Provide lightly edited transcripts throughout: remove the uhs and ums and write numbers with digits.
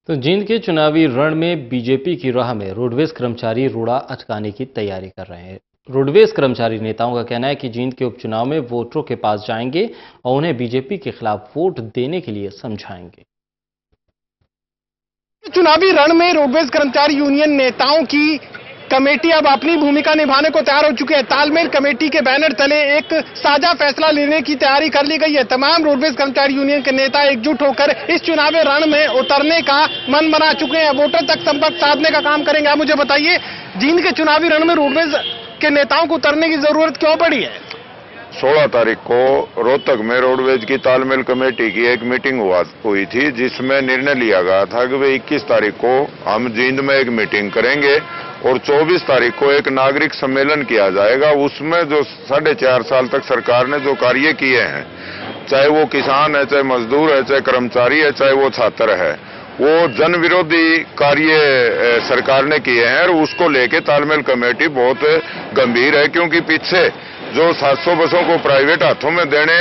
तो जींद के चुनावी रण में बीजेपी की राह में रोडवेज कर्मचारी रोड़ा अटकाने की तैयारी कर रहे हैं। रोडवेज कर्मचारी नेताओं का कहना है कि जींद के उपचुनाव में वोटरों के पास जाएंगे और उन्हें बीजेपी के खिलाफ वोट देने के लिए समझाएंगे। चुनावी रण में रोडवेज कर्मचारी यूनियन नेताओं की कमेटी अब अपनी भूमिका निभाने को तैयार हो चुके हैं। तालमेल कमेटी के बैनर तले एक साझा फैसला लेने की तैयारी कर ली गई है। तमाम रोडवेज कर्मचारी यूनियन के नेता एकजुट होकर इस चुनावी रण में उतरने का मन बना चुके हैं। वोटर तक संपर्क साधने का काम करेंगे। आप मुझे बताइए, जींद के चुनावी रण में रोडवेज के नेताओं को उतरने की जरूरत क्यों पड़ी है? 16 तारीख को रोहतक में रोडवेज की तालमेल कमेटी की एक मीटिंग हुई थी, जिसमें निर्णय लिया गया था कि वे 21 तारीख को हम जींद में एक मीटिंग करेंगे और 24 तारीख को एक नागरिक सम्मेलन किया जाएगा। उसमें जो 4.5 साल तक सरकार ने जो कार्य किए हैं, चाहे वो किसान है, चाहे मजदूर है, चाहे कर्मचारी है, चाहे वो छात्र है, वो जन विरोधी कार्य सरकार ने किए हैं और उसको लेके तालमेल कमेटी बहुत गंभीर है। क्योंकि पीछे जो 700 बसों को प्राइवेट हाथों में देने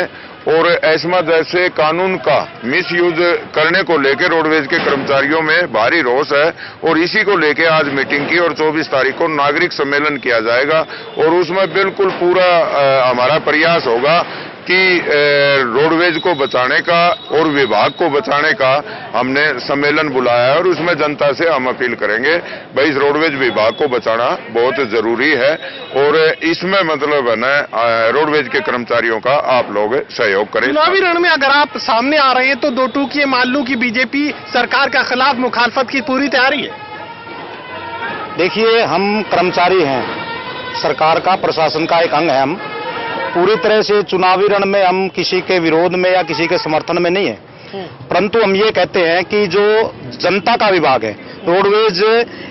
और एस्मा जैसे कानून का मिसयूज करने को लेकर रोडवेज के कर्मचारियों में भारी रोष है और इसी को लेकर आज मीटिंग की और 24 तारीख को नागरिक सम्मेलन किया जाएगा और उसमें बिल्कुल पूरा हमारा प्रयास होगा कि रोडवेज को बचाने का और विभाग को बचाने का हमने सम्मेलन बुलाया है और उसमें जनता से हम अपील करेंगे, भाई इस रोडवेज विभाग को बचाना बहुत जरूरी है और इसमें मतलब है ना रोडवेज के कर्मचारियों का आप लोग सहयोग करें। चुनावी रण में अगर आप सामने आ रहे हैं तो दो टूकिए मान लूं कि बीजेपी सरकार के खिलाफ मुखालफत की पूरी तैयारी है। देखिए, हम कर्मचारी हैं, सरकार का प्रशासन का एक अंग है। हम पूरी तरह से चुनावी रण में हम किसी के विरोध में या किसी के समर्थन में नहीं है, परंतु हम ये कहते हैं कि जो जनता का विभाग है, रोडवेज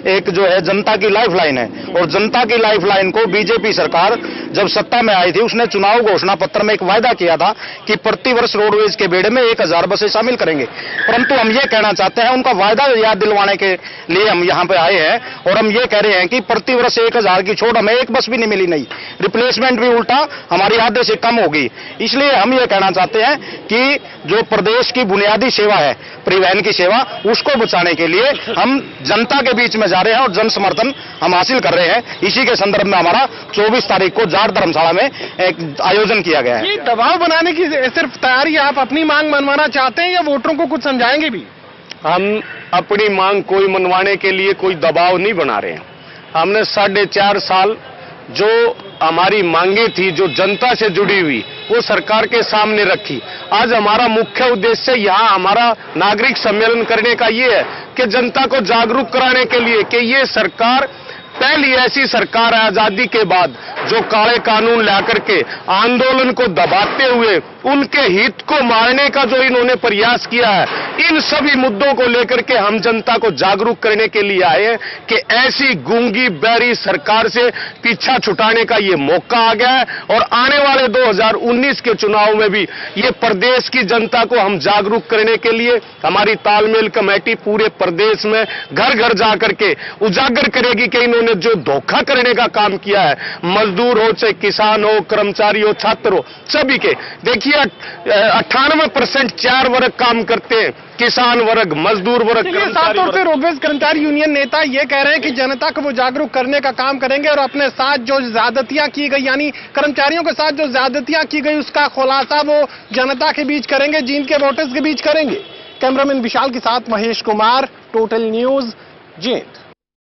एक जो है जनता की लाइफलाइन है और जनता की लाइफलाइन को बीजेपी सरकार जब सत्ता में आई थी उसने चुनाव घोषणा पत्र में एक वायदा किया था कि प्रतिवर्ष रोडवेज के बेड़े में 1000 बसें शामिल करेंगे। परंतु हम ये कहना चाहते हैं, उनका वायदा याद दिलवाने के लिए हम यहाँ पे आए हैं और हम ये कह रहे हैं कि प्रतिवर्ष 1000 की छोड़ हमें एक बस भी नहीं मिली, नहीं रिप्लेसमेंट भी उल्टा हमारी आधे से कम होगी। इसलिए हम ये कहना चाहते हैं कि जो प्रदेश की बुनियादी सेवा है, परिवहन की सेवा, उसको बचाने के लिए हम जनता के बीच में जा रहे हैं और जन समर्थन हम हासिल कर रहे हैं। इसी के संदर्भ में हमारा 24 तारीख को जाट धर्मशाला में एक आयोजन किया गया है। ये दबाव बनाने की सिर्फ तैयारी, आप अपनी मांग मनवाना चाहते हैं या वोटरों को कुछ समझाएंगे भी? हम अपनी मांग कोई मनवाने के लिए कोई दबाव नहीं बना रहे हैं। हमने 4.5 साल जो हमारी मांगे थी, जो जनता से जुड़ी हुई, वो सरकार के सामने रखी। आज हमारा मुख्य उद्देश्य यहाँ हमारा नागरिक सम्मेलन करने का ये है कि जनता को जागरूक कराने के लिए कि ये सरकार पहली ऐसी सरकार है आजादी के बाद जो काले कानून लाकर के आंदोलन को दबाते हुए उनके हित को मारने का जो इन्होंने प्रयास किया है, इन सभी मुद्दों को लेकर के हम जनता को जागरूक करने के लिए आए हैं कि ऐसी गूंगी बहरी सरकार से पीछा छुटाने का ये मौका आ गया है और आने वाले 2019 के चुनाव में भी ये प्रदेश की जनता को हम जागरूक करने के लिए हमारी तालमेल कमेटी पूरे प्रदेश में घर घर जाकर के उजागर करेगी कि इन्होंने जो धोखा करने का काम किया है, मजदूर हो, चाहे किसान हो, कर्मचारी हो, छात्र हो, सभी के। देखिए 98% 4 वर्ग काम करते हैं, किसान वर्ग, मजदूर वर्ग, साफ तौर से रोडवेज कर्मचारी यूनियन नेता ये कह रहे हैं कि जनता को वो जागरूक करने का काम करेंगे और अपने साथ जो ज्यादतियां की गई, यानी कर्मचारियों के साथ जो ज्यादतियां की गई, उसका खुलासा वो जनता के बीच करेंगे, जींद के वोटर्स के बीच करेंगे। कैमरामैन विशाल के साथ महेश कुमार, टोटल न्यूज, जींद।